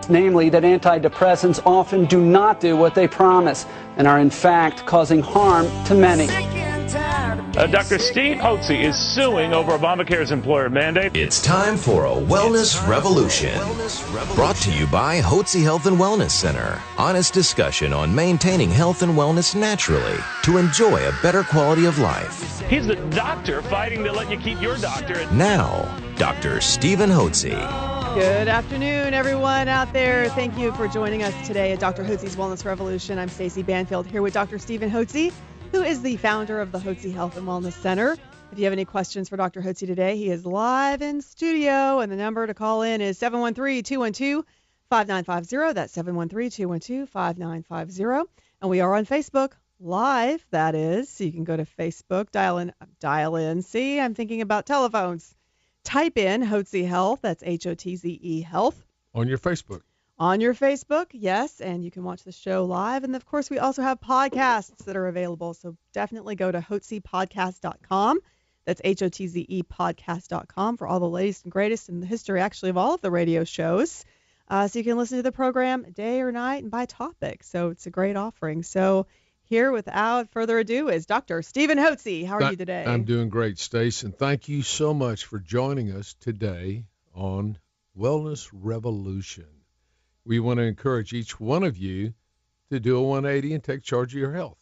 namely that antidepressants often do not do what they promise and are in fact causing harm to many. Dr. Steve Hotze is suing over Obamacare's employer mandate. It's time for a wellness revolution. Brought to you by Hotze Health Wellness Center. Honest discussion on maintaining health and wellness naturally to enjoy a better quality of life. He's the doctor fighting to let you keep your doctor. Now, Dr. Stephen Hotze. Good afternoon, everyone out there. Thank you for joining us today at Dr. Hotze's Wellness Revolution. I'm Stacey Banfield here with Dr. Stephen Hotze, who is the founder of the Hotze Health and Wellness Center. If you have any questions for Dr. Hotze today, he is live in studio, and the number to call in is 713-212-5950. That's 713-212-5950. And we are on Facebook Live, that is. So you can go to Facebook, dial in. See, I'm thinking about telephones. Type in Hotze Health, that's Hotze Health. On your Facebook. On your Facebook, yes, and you can watch the show live. And, of course, we also have podcasts that are available, so definitely go to hotzepodcast.com. That's Hotze podcast.com for all the latest and greatest in the history, actually, of all of the radio shows. So you can listen to the program day or night and by topic. So it's a great offering. So here, without further ado, is Dr. Stephen Hotze. How are you today? I'm doing great, Stace, and thank you so much for joining us today on Wellness Revolution. We want to encourage each one of you to do a 180 and take charge of your health.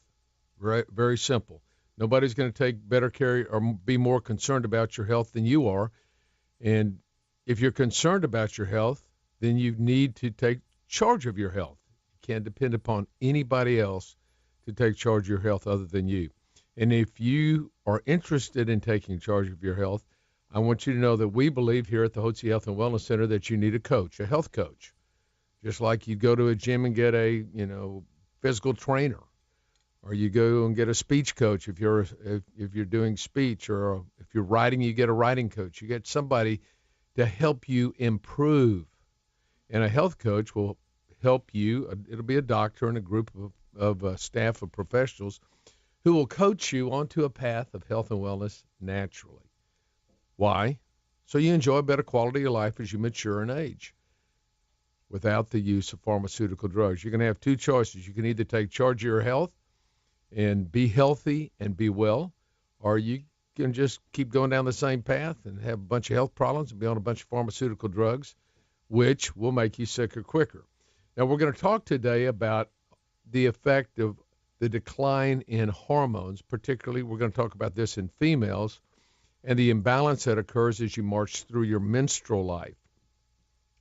Very, very simple. Nobody's going to take better care or be more concerned about your health than you are. And if you're concerned about your health, then you need to take charge of your health. You can't depend upon anybody else to take charge of your health other than you. And if you are interested in taking charge of your health, I want you to know that we believe here at the Hotze Health and Wellness Center that you need a coach, a health coach. Just like you go to a gym and get a, physical trainer, or you go and get a speech coach if you're doing speech, or if you're writing, you get a writing coach. You get somebody to help you improve. And a health coach will help you. It'll be a doctor and a group of staff of professionals who will coach you onto a path of health and wellness naturally. Why? So you enjoy a better quality of life as you mature and age, without the use of pharmaceutical drugs. You're going to have two choices. You can either take charge of your health and be healthy and be well, or you can just keep going down the same path and have a bunch of health problems and be on a bunch of pharmaceutical drugs, which will make you sicker quicker. Now, we're going to talk today about the effect of the decline in hormones. Particularly, we're going to talk about this in females and the imbalance that occurs as you march through your menstrual life.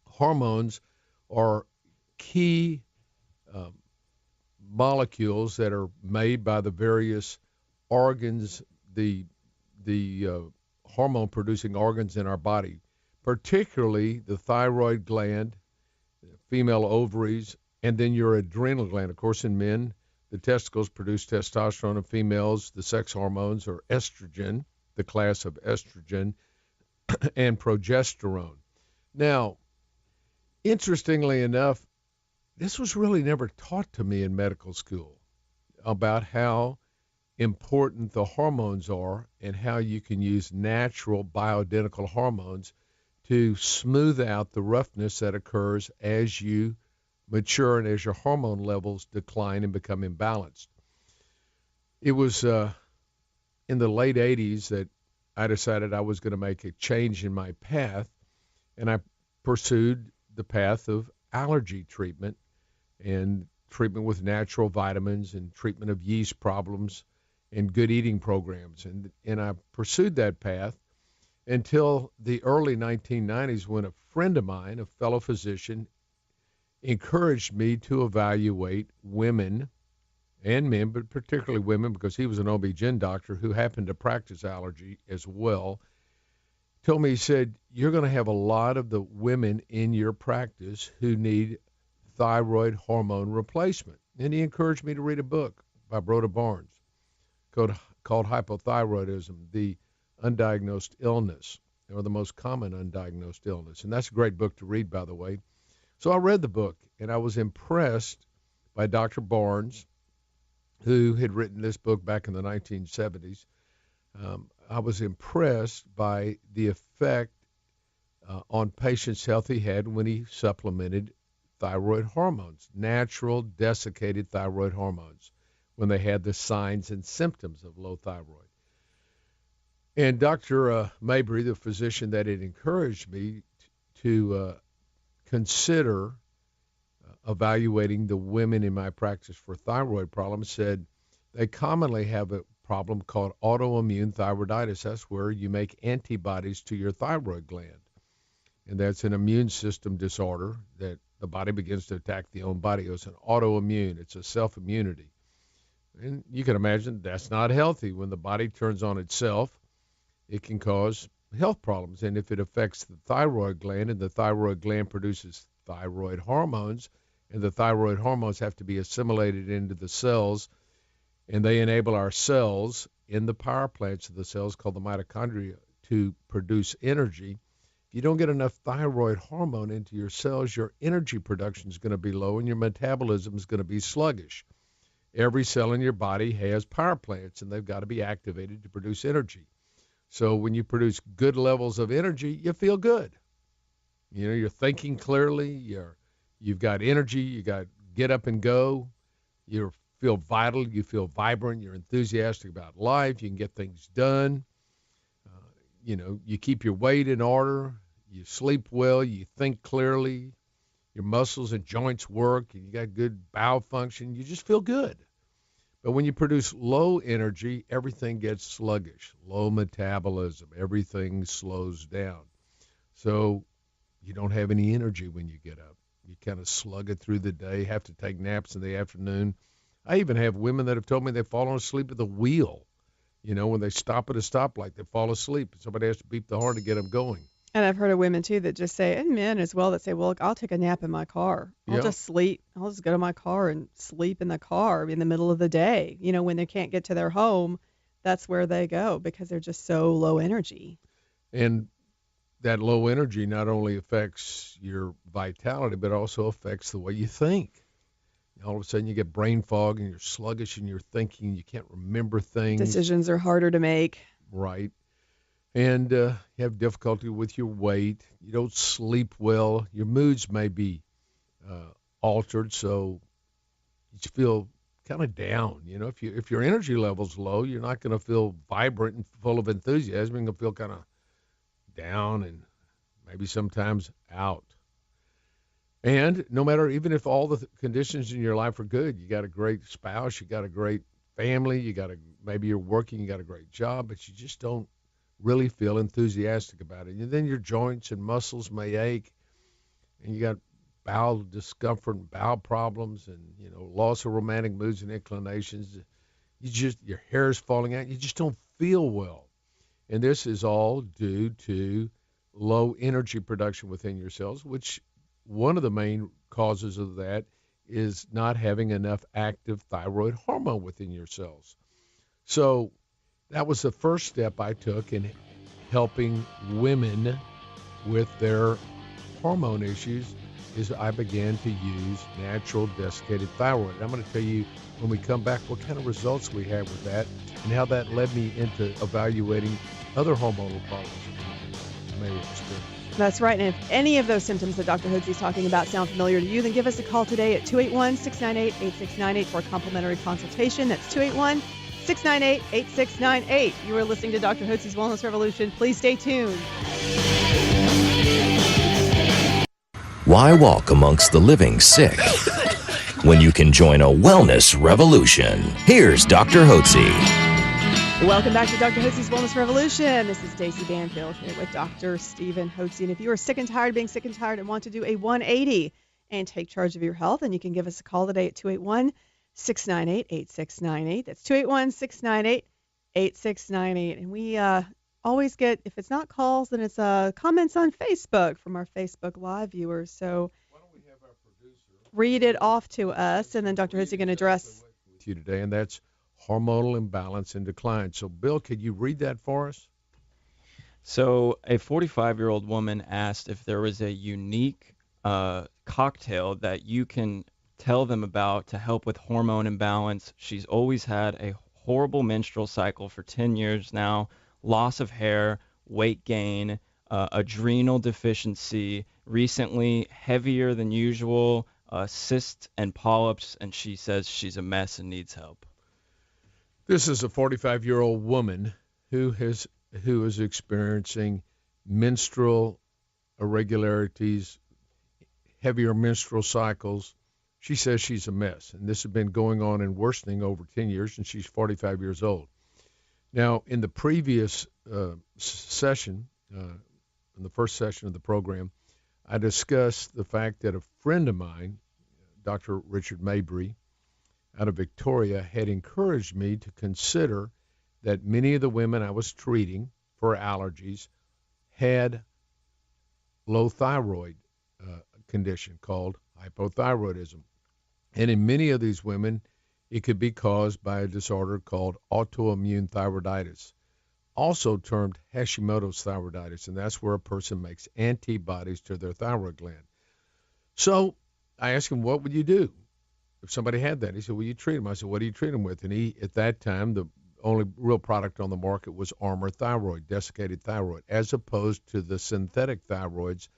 Hormones are key molecules that are made by the various organs, the hormone-producing organs in our body, particularly the thyroid gland, female ovaries, and then your adrenal gland. Of course, in men, the testicles produce testosterone. In females, the sex hormones are estrogen, the class of estrogen, and progesterone. Now, interestingly enough, this was really never taught to me in medical school about how important the hormones are and how you can use natural bioidentical hormones to smooth out the roughness that occurs as you mature and as your hormone levels decline and become imbalanced. It was in the late 80s that I decided I was going to make a change in my path, and I pursued the path of allergy treatment and treatment with natural vitamins and treatment of yeast problems and good eating programs. And I pursued that path until the early 1990s when a friend of mine, a fellow physician, encouraged me to evaluate women and men, but particularly women because he was an OB-GYN doctor who happened to practice allergy as well. Told me, he said, you're going to have a lot of the women in your practice who need thyroid hormone replacement. And he encouraged me to read a book by Broda Barnes called Hypothyroidism, the Undiagnosed Illness, or the most common undiagnosed illness. And that's a great book to read, by the way. So I read the book, and I was impressed by Dr. Barnes, who had written this book back in the 1970s. I was impressed by the effect on patients' health he had when he supplemented thyroid hormones, natural desiccated thyroid hormones, when they had the signs and symptoms of low thyroid. And Dr. Mabry, the physician that had encouraged me to consider evaluating the women in my practice for thyroid problems, said they commonly have a problem called autoimmune thyroiditis. That's where you make antibodies to your thyroid gland. And that's an immune system disorder that the body begins to attack the own body. It's an autoimmune. It's a self-immunity. And you can imagine that's not healthy. When the body turns on itself, it can cause health problems. And if it affects the thyroid gland, and the thyroid gland produces thyroid hormones, and the thyroid hormones have to be assimilated into the cells, and they enable our cells in the power plants of the cells called the mitochondria to produce energy. If you don't get enough thyroid hormone into your cells, your energy production is going to be low and your metabolism is going to be sluggish. Every cell in your body has power plants, and they've got to be activated to produce energy. So when you produce good levels of energy, you feel good. You know, you're thinking clearly, you've got energy, you got get up and go, you feel vital, you feel vibrant, you're enthusiastic about life, you can get things done. You keep your weight in order, you sleep well, you think clearly, your muscles and joints work, and you got good bowel function, you just feel good. But when you produce low energy, everything gets sluggish, low metabolism, everything slows down. So you don't have any energy when you get up. You kind of slug it through the day, have to take naps in the afternoon. I even have women that have told me they've fallen asleep at the wheel. You know, when they stop at a stoplight, they fall asleep. Somebody has to beep the horn to get them going. And I've heard of women, too, that just say, and men as well, that say, well, look, I'll take a nap in my car. I'll just sleep. I'll just go to my car and sleep in the car in the middle of the day. You know, when they can't get to their home, that's where they go because they're just so low energy. And that low energy not only affects your vitality, but also affects the way you think. All of a sudden you get brain fog and you're sluggish in your thinking. You can't remember things. Decisions are harder to make. Right. And you have difficulty with your weight. You don't sleep well. Your moods may be altered, so you feel kind of down. You know, if your energy level's low, you're not going to feel vibrant and full of enthusiasm. You're going to feel kind of down and maybe sometimes out. And no matter, even if all the conditions in your life are good, you got a great spouse, you got a great family, maybe you're working, you got a great job, but you just don't really feel enthusiastic about it. And then your joints and muscles may ache, and you got bowel discomfort and bowel problems, and loss of romantic moods and inclinations. Your hair is falling out. You just don't feel well, and this is all due to low energy production within your cells, which one of the main causes of that is not having enough active thyroid hormone within your cells. So that was the first step I took in helping women with their hormone issues, is I began to use natural desiccated thyroid. I'm going to tell you when we come back what kind of results we had with that and how that led me into evaluating other hormonal problems you may experience. That's right. And if any of those symptoms that Dr. Hotze is talking about sound familiar to you, then give us a call today at 281-698-8698 for a complimentary consultation. That's 281-698-8698. You are listening to Dr. Hotze's Wellness Revolution. Please stay tuned. Why walk amongst the living sick when you can join a wellness revolution? Here's Dr. Hotze. Welcome back to Dr. Hotze's Wellness Revolution. This is Stacey Banfield here with Dr. Stephen Hotze. And if you are sick and tired of being sick and tired and want to do a 180 and take charge of your health, then you can give us a call today at 281-698-8698. That's 281-698-8698. And we always get, if it's not calls, then it's comments on Facebook from our Facebook Live viewers. So why don't we have our producer read it off to us, and then Dr. Hotze can address with you today, and that's hormonal imbalance and decline. So, Bill, could you read that for us? So a 45-year-old woman asked if there was a unique cocktail that you can tell them about to help with hormone imbalance. She's always had a horrible menstrual cycle for 10 years now, loss of hair, weight gain, adrenal deficiency, recently heavier than usual, cysts and polyps, and she says she's a mess and needs help. This is a 45-year-old woman who is experiencing menstrual irregularities, heavier menstrual cycles. She says she's a mess, and this has been going on and worsening over 10 years, and she's 45 years old. Now, in the previous session, in the first session of the program, I discussed the fact that a friend of mine, Dr. Richard Mabry, out of Victoria, had encouraged me to consider that many of the women I was treating for allergies had low thyroid condition called hypothyroidism. And in many of these women, it could be caused by a disorder called autoimmune thyroiditis, also termed Hashimoto's thyroiditis, and that's where a person makes antibodies to their thyroid gland. So I asked him, what would you do if somebody had that? He said, well, you treat them. I said, what do you treat them with? And he, at that time, the only real product on the market was Armour Thyroid, desiccated thyroid, as opposed to the synthetic thyroids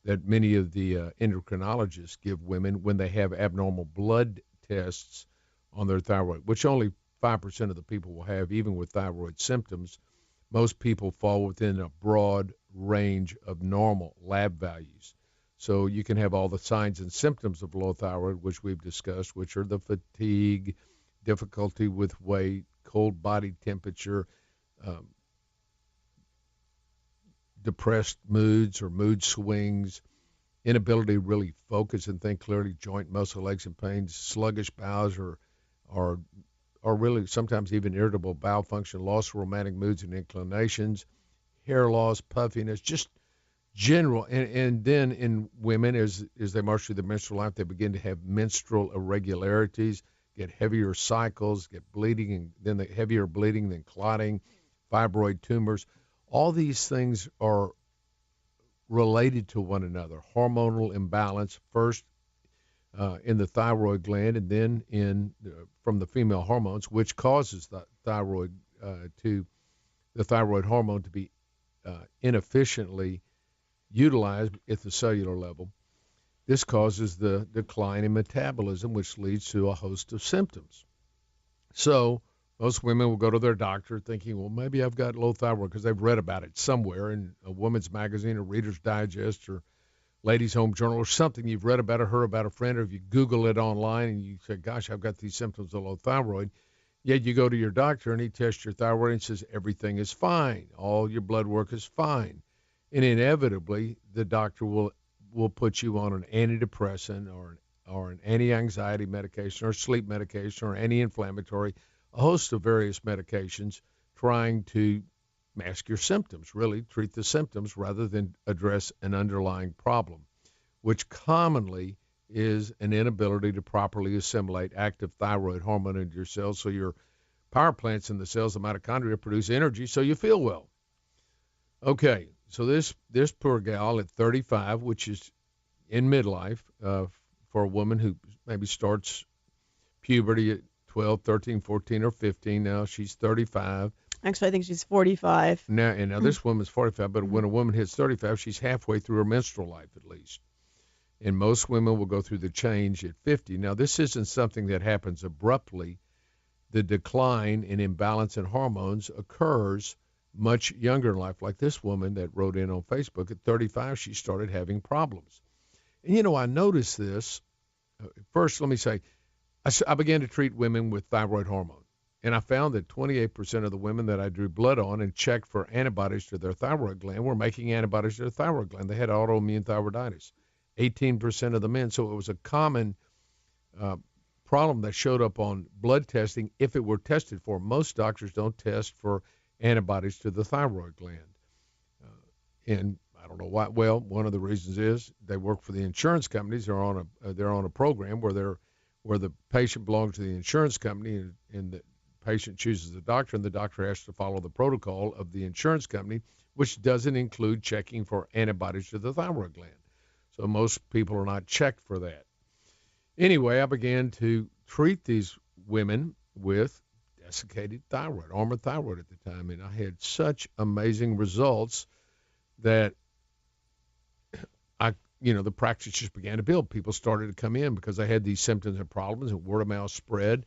that many of the endocrinologists give women when they have abnormal blood tests on their thyroid, which only 5% of the people will have, even with thyroid symptoms. Most people fall within a broad range of normal lab values. So you can have all the signs and symptoms of low thyroid, which we've discussed, which are the fatigue, difficulty with weight, cold body temperature, depressed moods or mood swings, inability to really focus and think clearly, joint, muscle, legs, and pains, sluggish bowels, or really sometimes even irritable bowel function, loss of romantic moods and inclinations, hair loss, puffiness, just general. And then in women, as they march through the menstrual life, they begin to have menstrual irregularities, get heavier cycles, get bleeding, and then the heavier bleeding, then clotting, fibroid tumors. All these things are related to one another. Hormonal imbalance, first in the thyroid gland, and then from the female hormones, which causes the thyroid hormone to be inefficiently utilized at the cellular level. This causes the decline in metabolism, which leads to a host of symptoms. So most women will go to their doctor thinking, well, maybe I've got low thyroid because they've read about it somewhere in a woman's magazine or Reader's Digest or Ladies' Home Journal or something. You've read about it, heard about a friend, or if you Google it online and you say, gosh, I've got these symptoms of low thyroid. Yet you go to your doctor and he tests your thyroid and says everything is fine. All your blood work is fine. And inevitably, the doctor will put you on an antidepressant or an anti-anxiety medication or sleep medication or anti-inflammatory, a host of various medications trying to mask your symptoms, really treat the symptoms rather than address an underlying problem, which commonly is an inability to properly assimilate active thyroid hormone into your cells so your power plants in the cells, the mitochondria, produce energy so you feel well. Okay, so this poor gal at 35, which is in midlife, for a woman who maybe starts puberty at 12, 13, 14, or 15. Now she's 35. Actually, I think she's 45. Now this woman's 45, but when a woman hits 35, she's halfway through her menstrual life at least. And most women will go through the change at 50. Now, this isn't something that happens abruptly. The decline in imbalance in hormones occurs much younger in life, like this woman that wrote in on Facebook. At 35, she started having problems. And, I noticed this. First, let me say, I began to treat women with thyroid hormone. And I found that 28% of the women that I drew blood on and checked for antibodies to their thyroid gland were making antibodies to their thyroid gland. They had autoimmune thyroiditis. 18% of the men. So it was a common problem that showed up on blood testing if it were tested for. Most doctors don't test for antibodies to the thyroid gland. And I don't know why. Well, one of the reasons is they work for the insurance companies. They're on a program where the patient belongs to the insurance company and the patient chooses the doctor, and the doctor has to follow the protocol of the insurance company, which doesn't include checking for antibodies to the thyroid gland. So most people are not checked for that. Anyway, I began to treat these women with desiccated thyroid, Armour Thyroid at the time, and I had such amazing results that the practice just began to build. People started to come in because they had these symptoms and problems, and word of mouth spread.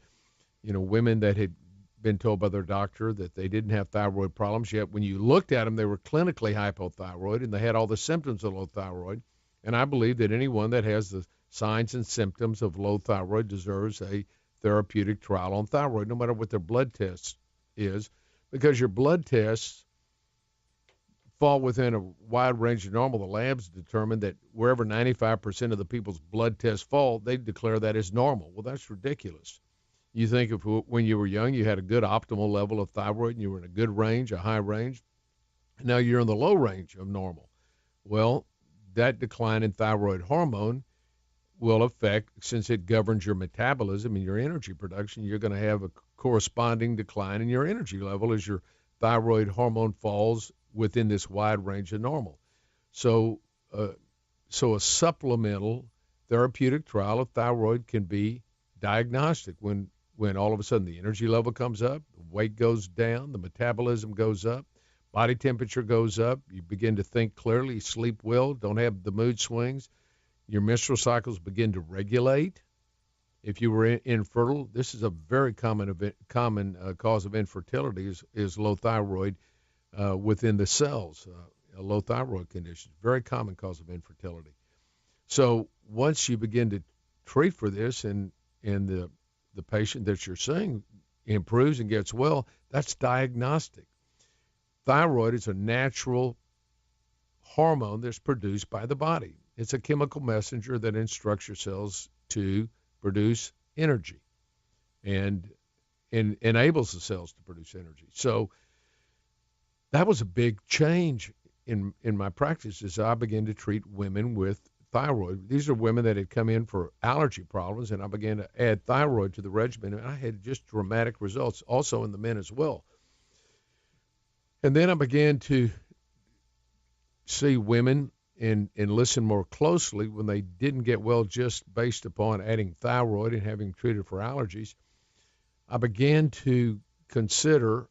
Women that had been told by their doctor that they didn't have thyroid problems, yet when you looked at them, they were clinically hypothyroid, and they had all the symptoms of low thyroid. And I believe that anyone that has the signs and symptoms of low thyroid deserves a therapeutic trial on thyroid, no matter what their blood test is, because your blood tests fall within a wide range of normal. The labs determine that wherever 95% of the people's blood tests fall, they declare that as normal. Well, that's ridiculous. You think of when you were young, you had a good optimal level of thyroid, and you were in a good range, a high range. Now you're in the low range of normal. Well, that decline in thyroid hormone will affect, since it governs your metabolism and your energy production, you're going to have a corresponding decline in your energy level as your thyroid hormone falls within this wide range of normal. So a supplemental therapeutic trial of thyroid can be diagnostic when all of a sudden the energy level comes up, the weight goes down, the metabolism goes up, body temperature goes up, you begin to think clearly, sleep well, don't have the mood swings, your menstrual cycles begin to regulate. If you were infertile, this is a very common cause of infertility is low thyroid within the cells. A low thyroid condition, very common cause of infertility. So once you begin to treat for this and the patient that you're seeing improves and gets well, that's diagnostic. Thyroid is a natural hormone that's produced by the body. It's a chemical messenger that instructs your cells to produce energy and enables the cells to produce energy. So that was a big change in my practice as I began to treat women with thyroid. These are women that had come in for allergy problems, and I began to add thyroid to the regimen, and I had just dramatic results, also in the men as well. And then I began to see women and listen more closely when they didn't get well just based upon adding thyroid and having treated for allergies. I began to consider,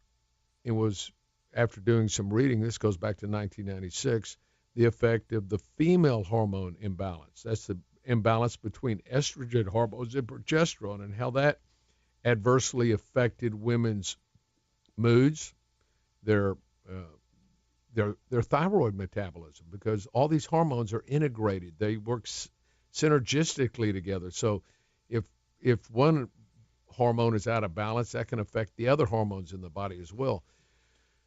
it was after doing some reading, this goes back to 1996, the effect of the female hormone imbalance. That's the imbalance between estrogen hormones and progesterone, and how that adversely affected women's moods, their thyroid metabolism, because all these hormones are integrated. They work synergistically together. So if one hormone is out of balance, that can affect the other hormones in the body as well.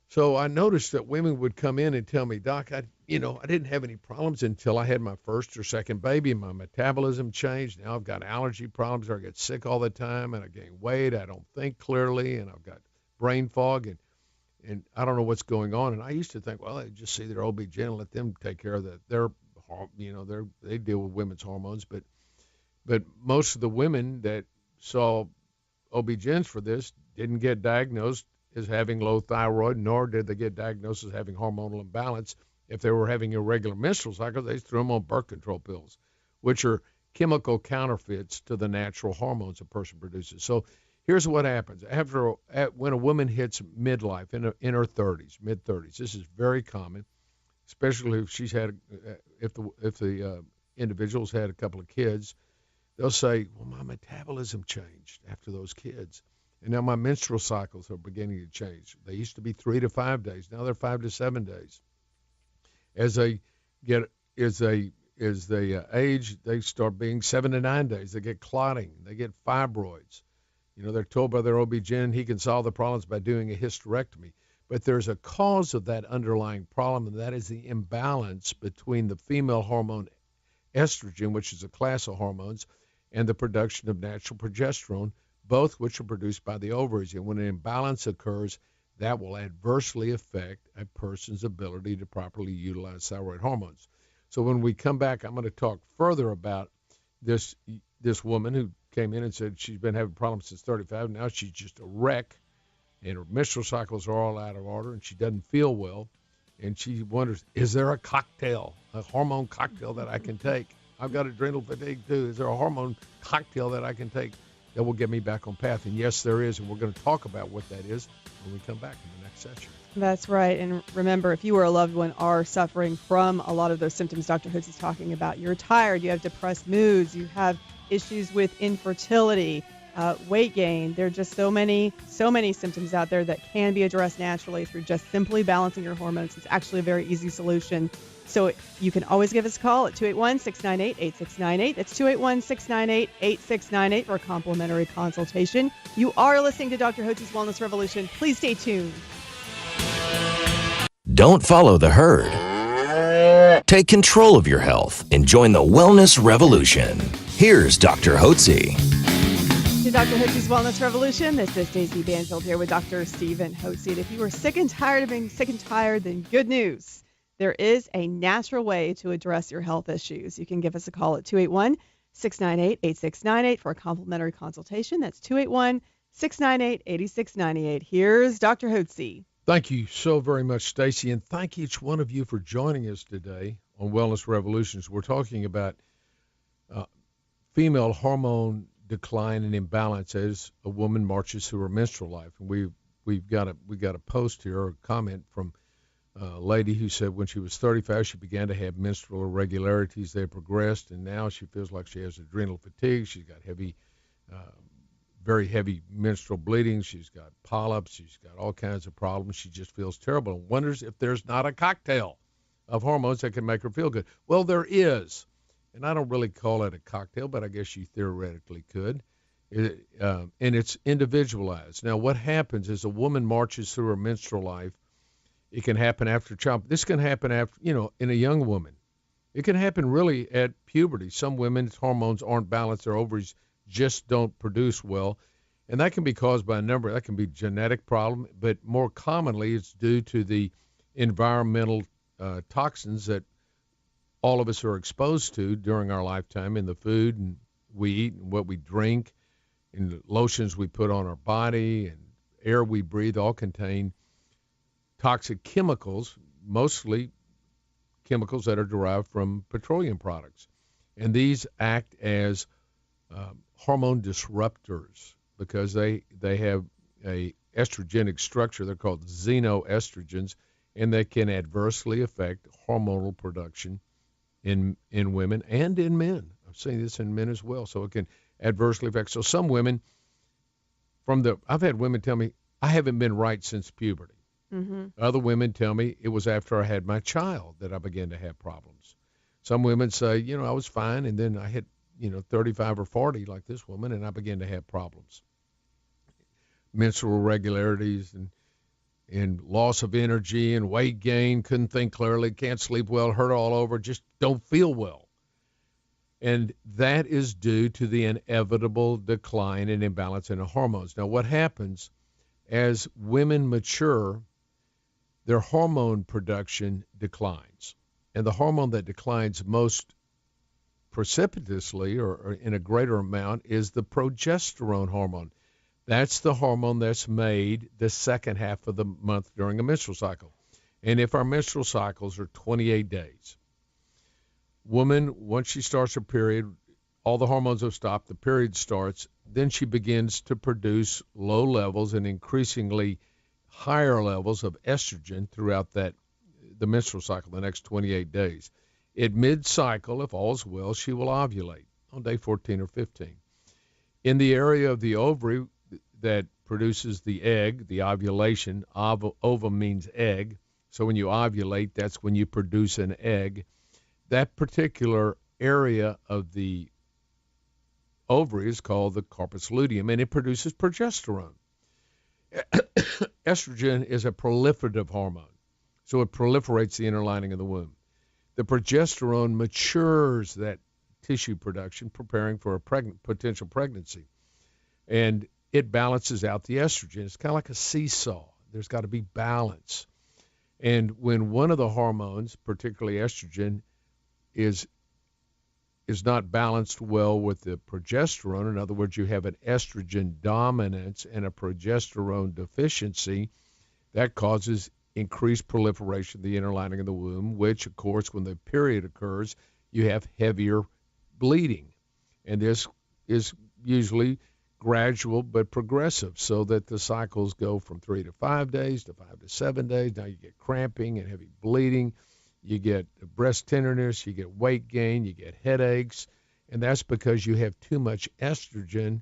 So I noticed that women would come in and tell me, Doc, I didn't have any problems until I had my first or second baby, and my metabolism changed. Now I've got allergy problems, or I get sick all the time, and I gain weight, I don't think clearly, and I've got brain fog, and I don't know what's going on. And I used to think, well, they just see their OB-GYN and let them take care of that. They deal with women's hormones, but most of the women that saw OB-GYNs for this didn't get diagnosed as having low thyroid, nor did they get diagnosed as having hormonal imbalance. If they were having irregular menstrual cycles, they threw them on birth control pills, which are chemical counterfeits to the natural hormones a person produces. So here's what happens. When a woman hits midlife in her 30s, mid-30s, this is very common, especially if she's had, if the individual's had a couple of kids. They'll say, well, my metabolism changed after those kids, and now my menstrual cycles are beginning to change. They used to be 3 to 5 days. Now they're 5 to 7 days. As they age, they start being 7 to 9 days. They get clotting. They get fibroids. They're told by their OB-GYN he can solve the problems by doing a hysterectomy. But there's a cause of that underlying problem, and that is the imbalance between the female hormone estrogen, which is a class of hormones, and the production of natural progesterone, both which are produced by the ovaries. And when an imbalance occurs, that will adversely affect a person's ability to properly utilize thyroid hormones. So when we come back, I'm going to talk further about this woman who came in and said she's been having problems since 35. Now she's just a wreck, and her menstrual cycles are all out of order, and she doesn't feel well. And she wonders, is there a hormone cocktail that I can take? I've got adrenal fatigue too. Is there a hormone cocktail that I can take? that will get me back on path. And yes, there is, and we're going to talk about what that is when we come back in the next session. That's right. And remember, if you or a loved one are suffering from a lot of those symptoms Dr. Hotze is talking about, you're tired, you have depressed moods, you have issues with infertility, weight gain. There are just so many symptoms out there that can be addressed naturally through just simply balancing your hormones. It's actually a very easy solution. So you can always give us a call at 281-698-8698. That's 281-698-8698 for a complimentary consultation. You are listening to Dr. Hotze's Wellness Revolution. Please stay tuned. Don't follow the herd. Take control of your health and join the wellness revolution. Here's Dr. Hotze. To Dr. Hotze's Wellness Revolution, this is Stacey Banfield here with Dr. Stephen Hotze. And if you are sick and tired of being sick and tired, then good news. There is a natural way to address your health issues. You can give us a call at 281-698-8698 for a complimentary consultation. That's 281-698-8698. Here's Dr. Hotze. Thank you so very much, Stacey, and thank each one of you for joining us today on Wellness Revolutions. We're talking about female hormone decline and imbalance as a woman marches through her menstrual life. And we've got a post here, a comment from a lady who said when she was 35, she began to have menstrual irregularities. They progressed, and now she feels like she has adrenal fatigue. She's got very heavy menstrual bleeding. She's got polyps. She's got all kinds of problems. She just feels terrible and wonders if there's not a cocktail of hormones that can make her feel good. Well, there is. And I don't really call it a cocktail, but I guess you theoretically could. And it's individualized. Now, what happens is a woman marches through her menstrual life. It can happen after child. This can happen after, in a young woman. It can happen really at puberty. Some women's hormones aren't balanced. Their ovaries just don't produce well. And that can be caused by that can be genetic problem, but more commonly it's due to the environmental toxins that all of us are exposed to during our lifetime in the food and we eat and what we drink and the lotions we put on our body and air we breathe all contain toxic chemicals, mostly chemicals that are derived from petroleum products. And these act as hormone disruptors because they have a estrogenic structure. They're called xenoestrogens, and they can adversely affect hormonal production in women and in men. I've seen this in men as well. So it can adversely affect. So some women I've had women tell me, I haven't been right since puberty. Mm-hmm. Other women tell me it was after I had my child that I began to have problems. Some women say, I was fine, and then I hit 35 or 40 like this woman, and I began to have problems. Menstrual irregularities and loss of energy and weight gain, couldn't think clearly, can't sleep well, hurt all over, just don't feel well. And that is due to the inevitable decline and imbalance in the hormones. Now, what happens as women mature, their hormone production declines. And the hormone that declines most precipitously or in a greater amount is the progesterone hormone. That's the hormone that's made the second half of the month during a menstrual cycle. And if our menstrual cycles are 28 days, woman, once she starts her period, all the hormones have stopped, the period starts, then she begins to produce low levels and increasingly higher levels of estrogen throughout the menstrual cycle, the next 28 days. At mid-cycle, if all's well, she will ovulate on day 14 or 15. In the area of the ovary that produces the egg, the ovulation, ova means egg, so when you ovulate, that's when you produce an egg. That particular area of the ovary is called the corpus luteum, and it produces progesterone. Estrogen is a proliferative hormone, so it proliferates the inner lining of the womb. The progesterone matures that tissue production, preparing for a potential pregnancy. And it balances out the estrogen. It's kind of like a seesaw. There's got to be balance. And when one of the hormones, particularly estrogen, is not balanced well with the progesterone, in other words, you have an estrogen dominance and a progesterone deficiency, that causes increased proliferation of the inner lining of the womb, which, of course, when the period occurs, you have heavier bleeding. And this is usually gradual but progressive, so that the cycles go from 3 to 5 days to 5 to 7 days. Now you get cramping and heavy bleeding. You get breast tenderness. You get weight gain. You get headaches. And that's because you have too much estrogen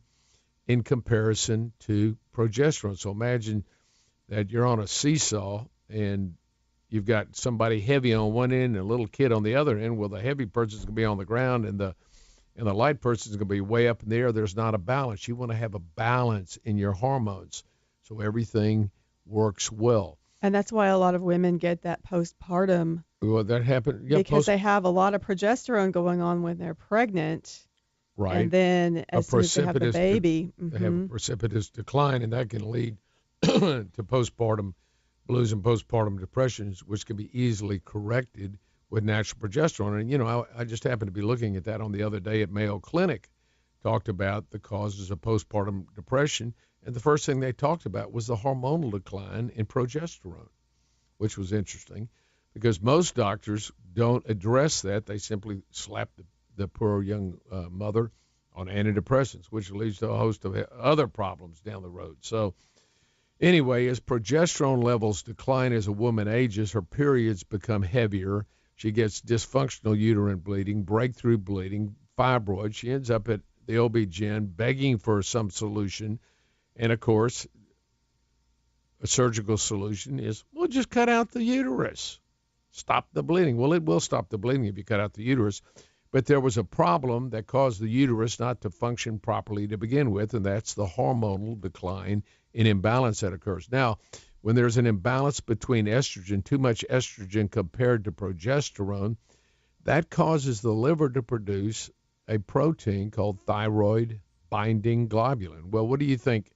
in comparison to progesterone. So imagine that you're on a seesaw and you've got somebody heavy on one end and a little kid on the other end. Well, the heavy person's going to be on the ground and the light person's going to be way up in the air. There's not a balance. You want to have a balance in your hormones so everything works well. And that's why a lot of women get that postpartum. Well, that happened. Yeah, because they have a lot of progesterone going on when they're pregnant. Right. And then as soon as they have the baby. They have a precipitous decline, and that can lead to postpartum blues and postpartum depressions, which can be easily corrected with natural progesterone. And, I just happened to be looking at that on the other day at Mayo Clinic, talked about the causes of postpartum depression. And the first thing they talked about was the hormonal decline in progesterone, which was interesting because most doctors don't address that. They simply slap the poor young mother on antidepressants, which leads to a host of other problems down the road. So anyway, as progesterone levels decline as a woman ages, her periods become heavier. She gets dysfunctional uterine bleeding, breakthrough bleeding, fibroids. She ends up at the OB-GYN begging for some solution. And, of course, a surgical solution is, well, just cut out the uterus. Stop the bleeding. Well, it will stop the bleeding if you cut out the uterus. But there was a problem that caused the uterus not to function properly to begin with, and that's the hormonal decline in imbalance that occurs. Now, when there's an imbalance between estrogen, too much estrogen compared to progesterone, that causes the liver to produce a protein called thyroid binding globulin. Well, what do you think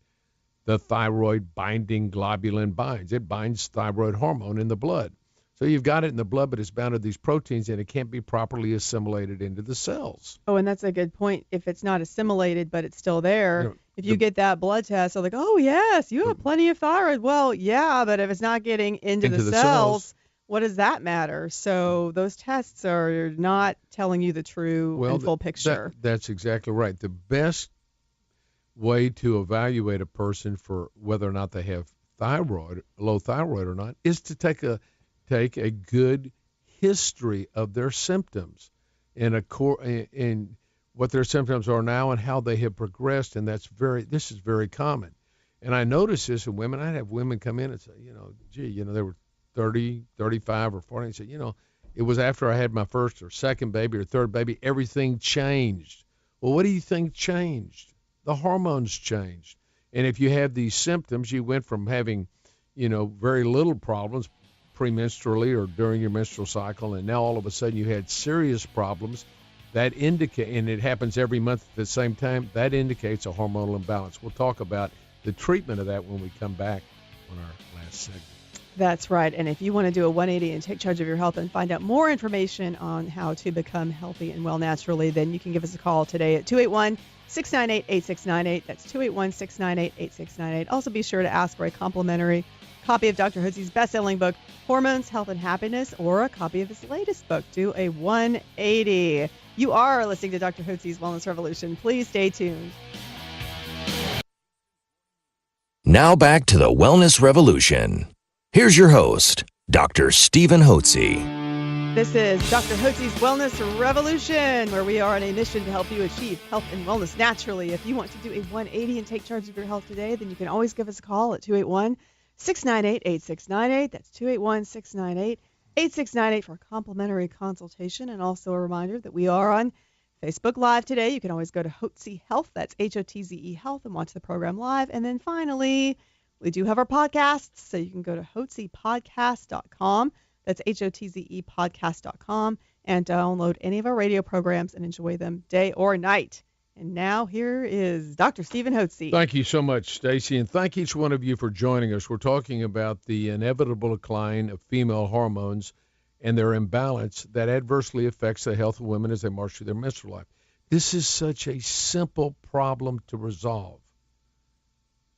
the thyroid binding globulin binds? It binds thyroid hormone in the blood. So you've got it in the blood, but it's bound to these proteins, and it can't be properly assimilated into the cells. Oh, and that's a good point. If it's not assimilated, but it's still there, if you get that blood test, they're like, oh, yes, you have plenty of thyroid. Well, yeah, but if it's not getting into the cells, what does that matter? So those tests are not telling you the true and full picture. That's exactly right. The best way to evaluate a person for whether or not they have low thyroid or not, is to take a good history of their symptoms and what their symptoms are now and how they have progressed. And this is very common. And I notice this in women. I'd have women come in and say, they were 30, 35 or 40 and say, it was after I had my first or second baby or third baby, everything changed. Well, what do you think changed? The hormones changed. And if you have these symptoms, you went from having, very little problems premenstrually or during your menstrual cycle, and now all of a sudden you had serious problems, that indicate, and it happens every month at the same time, that indicates a hormonal imbalance. We'll talk about the treatment of that when we come back on our last segment. That's right. And if you want to do a 180 and take charge of your health and find out more information on how to become healthy and well naturally, then you can give us a call today at 281-698-8698. That's 281-698-8698. Also be sure to ask for a complimentary copy of Dr. Hotze's best-selling book, Hormones, Health, and Happiness, or a copy of his latest book, Do a 180. You are listening to Dr. Hotze's Wellness Revolution. Please stay tuned. Now back to the Wellness Revolution. Here's your host, Dr. Stephen Hotze. This is Dr. Hotze's Wellness Revolution, where we are on a mission to help you achieve health and wellness naturally. If you want to do a 180 and take charge of your health today, then you can always give us a call at 281-698-8698. That's 281-698-8698 for a complimentary consultation. And also a reminder that we are on Facebook Live today. You can always go to Hotze Health. That's Hotze Health, and watch the program live. And then finally, we do have our podcasts, so you can go to hotzepodcast.com. That's HOTZEpodcast.com, and download any of our radio programs and enjoy them day or night. And now here is Dr. Stephen Hotze. Thank you so much, Stacy, and thank each one of you for joining us. We're talking about the inevitable decline of female hormones and their imbalance that adversely affects the health of women as they march through their menstrual life. This is such a simple problem to resolve.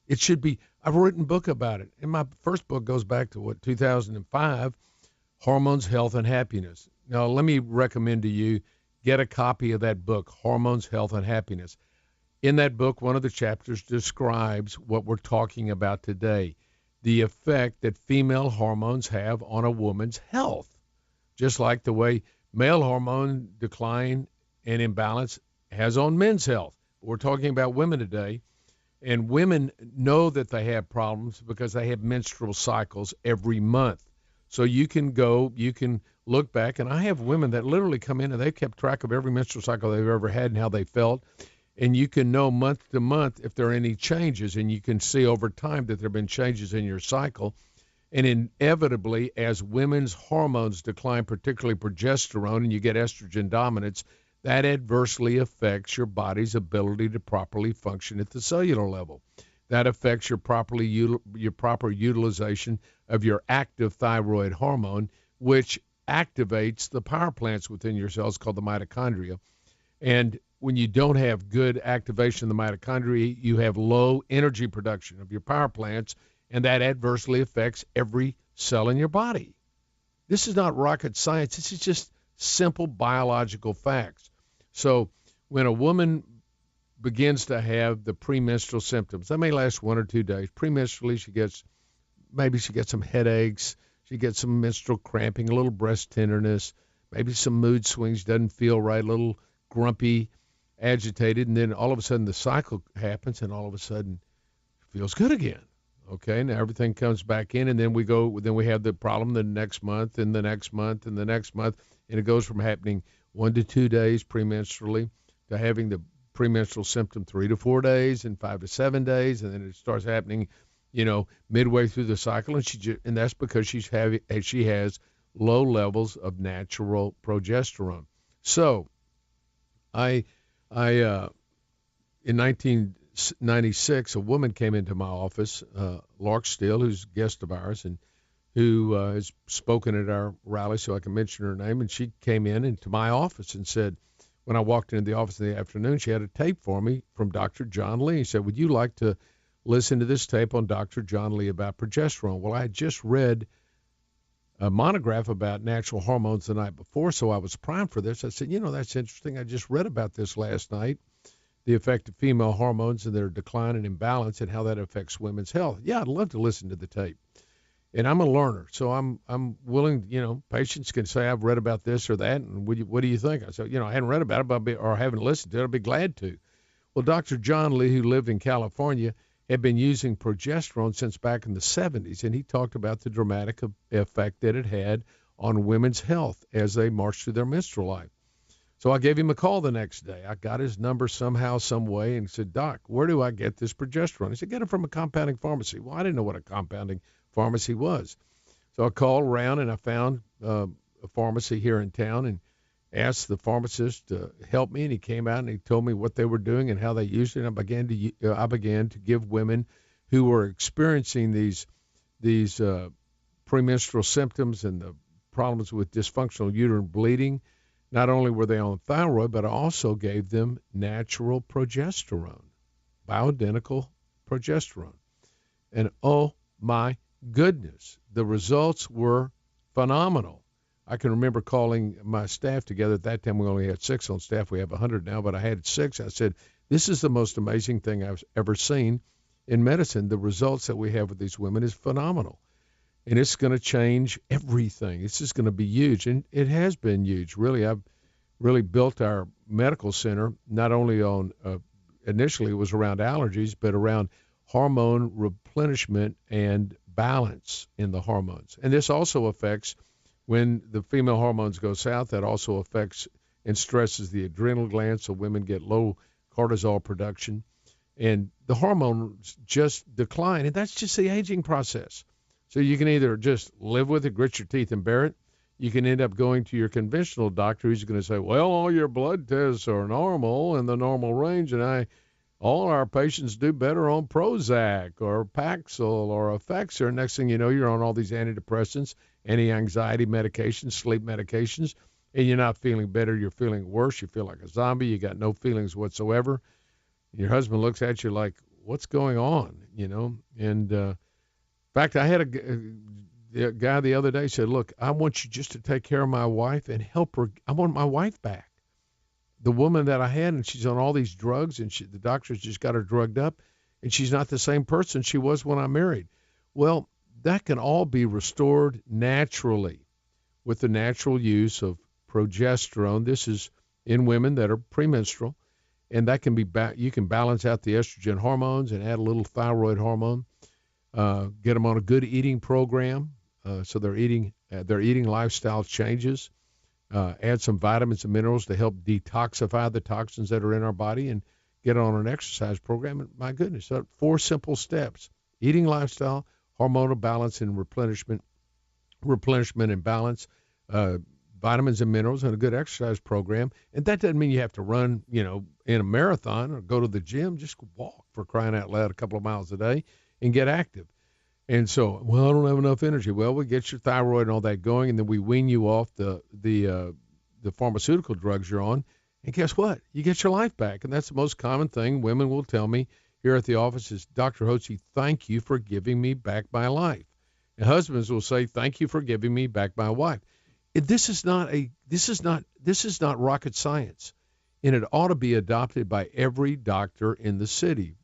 It should be. I've written a book about it, and my first book goes back to 2005, Hormones, Health, and Happiness. Now, let me recommend to you, get a copy of that book, Hormones, Health, and Happiness. In that book, one of the chapters describes what we're talking about today, the effect that female hormones have on a woman's health, just like the way male hormone decline and imbalance has on men's health. We're talking about women today, and women know that they have problems because they have menstrual cycles every month. So you can look back, and I have women that literally come in and they've kept track of every menstrual cycle they've ever had and how they felt. And you can know month to month if there are any changes, and you can see over time that there have been changes in your cycle. And inevitably, as women's hormones decline, particularly progesterone, and you get estrogen dominance, that adversely affects your body's ability to properly function at the cellular level. That affects your proper utilization of your active thyroid hormone, which activates the power plants within your cells called the mitochondria. And when you don't have good activation of the mitochondria, you have low energy production of your power plants, and that adversely affects every cell in your body. This is not rocket science. This is just simple biological facts. So when a woman begins to have the premenstrual symptoms, that may last 1 or 2 days. Premenstrually, she gets some headaches, she gets some menstrual cramping, a little breast tenderness, maybe some mood swings, doesn't feel right, a little grumpy, agitated, and then all of a sudden the cycle happens, and all of a sudden it feels good again. Okay, now everything comes back in, and then we have the problem the next month, and the next month, and the next month, and it goes from happening 1 to 2 days premenstrually to having the premenstrual symptom 3 to 4 days and 5 to 7 days, and then it starts happening, midway through the cycle, and that's because she has low levels of natural progesterone. So, in 1996, a woman came into my office, Lark Steele, who's a guest of ours and who has spoken at our rally, so I can mention her name. And she came into my office and said, when I walked into the office in the afternoon, she had a tape for me from Dr. John Lee. He said, would you like to listen to this tape on Dr. John Lee about progesterone? Well, I had just read a monograph about natural hormones the night before, so I was primed for this. I said, that's interesting. I just read about this last night, the effect of female hormones and their decline and imbalance and how that affects women's health. Yeah, I'd love to listen to the tape. And I'm a learner, so I'm willing, patients can say, I've read about this or that, and what do you think? I said, I hadn't read about it, or haven't listened to it. I'd be glad to. Well, Dr. John Lee, who lived in California, had been using progesterone since back in the 70s, and he talked about the dramatic effect that it had on women's health as they marched through their menstrual life. So I gave him a call the next day. I got his number somehow, some way, and said, Doc, where do I get this progesterone? He said, get it from a compounding pharmacy. Well, I didn't know what a compounding pharmacy was. So I called around, and I found a pharmacy here in town and asked the pharmacist to help me, and he came out and he told me what they were doing and how they used it. And I began to give women who were experiencing these premenstrual symptoms and the problems with dysfunctional uterine bleeding. Not only were they on thyroid, but I also gave them natural progesterone, bioidentical progesterone. And oh my goodness, the results were phenomenal. I can remember calling my staff together. At that time, we only had 6 on staff. We have 100 now, but I had 6. I said, this is the most amazing thing I've ever seen in medicine. The results that we have with these women is phenomenal. And it's going to change everything. This is going to be huge. And it has been huge. Really, I've really built our medical center, not only on, initially it was around allergies, but around hormone replenishment and balance in the hormones. And this also affects, when the female hormones go south, that also affects and stresses the adrenal glands, so women get low cortisol production. And the hormones just decline, and that's just the aging process. So you can either just live with it, grit your teeth, and bear it. You can end up going to your conventional doctor who's going to say, well, all your blood tests are normal in the normal range, and all our patients do better on Prozac or Paxil or Effexor. Next thing you know, you're on all these antidepressants, anti-anxiety medications, sleep medications, and you're not feeling better. You're feeling worse. You feel like a zombie. You got no feelings whatsoever. Your husband looks at you like, what's going on, And in fact, I had a guy the other day said, look, I want you just to take care of my wife and help her. I want my wife back. the woman that I had, and she's on all these drugs, and the doctors just got her drugged up, and she's not the same person she was when I married. Well, that can all be restored naturally with the natural use of progesterone. This is in women that are premenstrual, and that can be you can balance out the estrogen hormones and add a little thyroid hormone. Get them on a good eating program, so their eating lifestyle changes. Add some vitamins and minerals to help detoxify the toxins that are in our body, and get on an exercise program. And my goodness, so 4 simple steps: eating lifestyle, hormonal balance and replenishment and balance, vitamins and minerals, and a good exercise program. And that doesn't mean you have to run, in a marathon or go to the gym. Just walk, for crying out loud, a couple of miles a day and get active. And so, well, I don't have enough energy. Well, we get your thyroid and all that going, and then we wean you off the pharmaceutical drugs you're on. And guess what? You get your life back. And that's the most common thing women will tell me here at the office is, Dr. Hotze, thank you for giving me back my life. And husbands will say, thank you for giving me back my wife. This is not rocket science, and it ought to be adopted by every doctor in the city,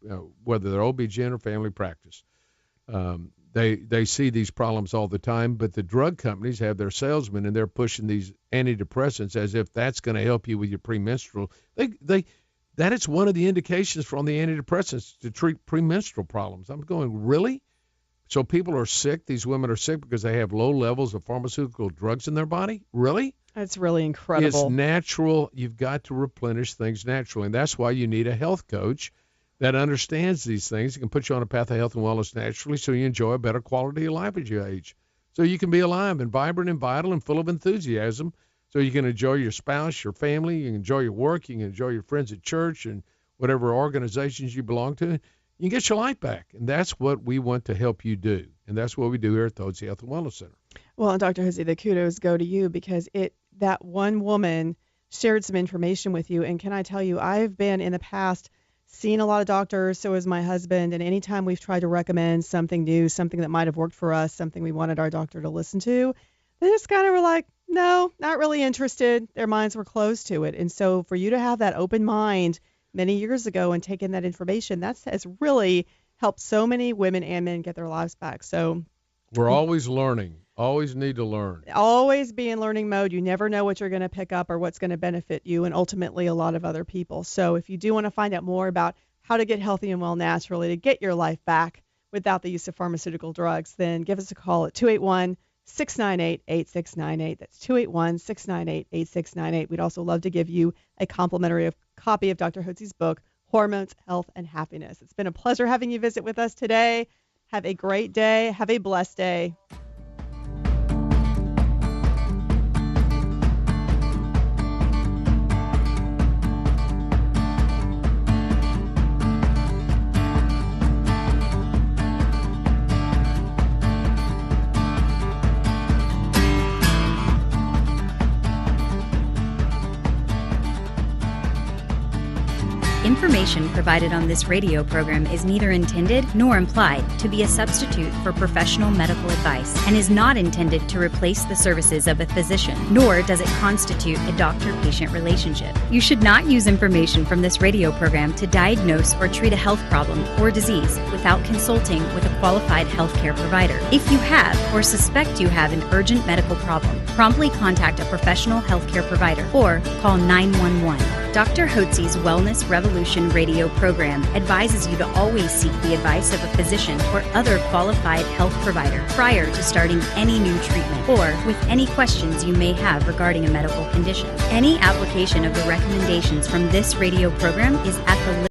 whether they're OB-GYN or family practice. They see these problems all the time, but the drug companies have their salesmen, and they're pushing these antidepressants as if that's going to help you with your premenstrual. That is one of the indications from the antidepressants to treat premenstrual problems. I'm going, really? So people are sick. These women are sick because they have low levels of pharmaceutical drugs in their body? Really? That's really incredible. It's natural. You've got to replenish things naturally, and that's why you need a health coach that understands these things. It can put you on a path of health and wellness naturally, so you enjoy a better quality of life as you age. So you can be alive and vibrant and vital and full of enthusiasm, so you can enjoy your spouse, your family, you can enjoy your work, you can enjoy your friends at church and whatever organizations you belong to. You can get your life back, and that's what we want to help you do, and that's what we do here at the Hotze Health and Wellness Center. Well, and Dr. Hotze, the kudos go to you, because that one woman shared some information with you, and can I tell you, I've been in the past seen a lot of doctors, so has my husband, and anytime we've tried to recommend something new, something that might have worked for us, something we wanted our doctor to listen to, they just kind of were like, no, not really interested. Their minds were closed to it. And so for you to have that open mind many years ago and take in that information, that has really helped so many women and men get their lives back. So we're always learning, always need to learn. Always be in learning mode. You never know what you're going to pick up or what's going to benefit you and ultimately a lot of other people. So if you do want to find out more about how to get healthy and well naturally to get your life back without the use of pharmaceutical drugs, then give us a call at 281-698-8698. That's 281-698-8698. We'd also love to give you a complimentary copy of Dr. Hotze's book, Hormones, Health, and Happiness. It's been a pleasure having you visit with us today. Have a great day. Have a blessed day. Information provided on this radio program is neither intended nor implied to be a substitute for professional medical advice and is not intended to replace the services of a physician, nor does it constitute a doctor-patient relationship. You should not use information from this radio program to diagnose or treat a health problem or disease without consulting with a qualified healthcare provider. If you have or suspect you have an urgent medical problem, promptly contact a professional healthcare provider or call 911. Dr. Hotze's Wellness Revolution radio program advises you to always seek the advice of a physician or other qualified health provider prior to starting any new treatment or with any questions you may have regarding a medical condition. Any application of the recommendations from this radio program is at the